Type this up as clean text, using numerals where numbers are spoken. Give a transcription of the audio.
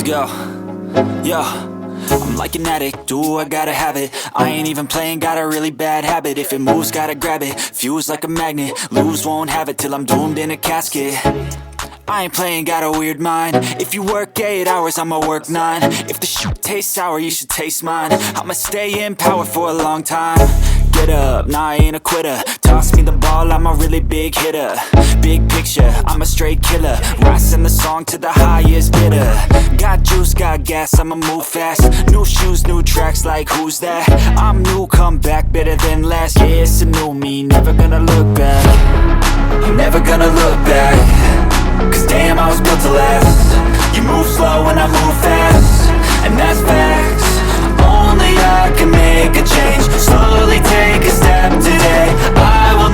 Let's go. Yo, I'm like an addict, do I gotta have it. I ain't even playing, got a really bad habit. If it moves, gotta grab it, fuse like a magnet. Lose, won't have it till I'm doomed in a casket. I ain't playing, got a weird mind. If you work 8 hours, I'ma work 9. If the shit tastes sour, you should taste mine. I'ma stay in power for a long time. Get up, nah, I ain't a quitter. Toss me the ball, I'm a really big hitter. Big picture, I'm a straight killer. Rising the song to the highest bidder. Got juice, got gas, I'ma move fast. New shoes, new tracks, like who's that? I'm new, come back, better than last. Yeah, it's a new me, never gonna look back. I'm never gonna look back. Cause damn, I was built to last. You move slow and I move fast, and that's facts. Only I can make a change. Slowly take a step today. I will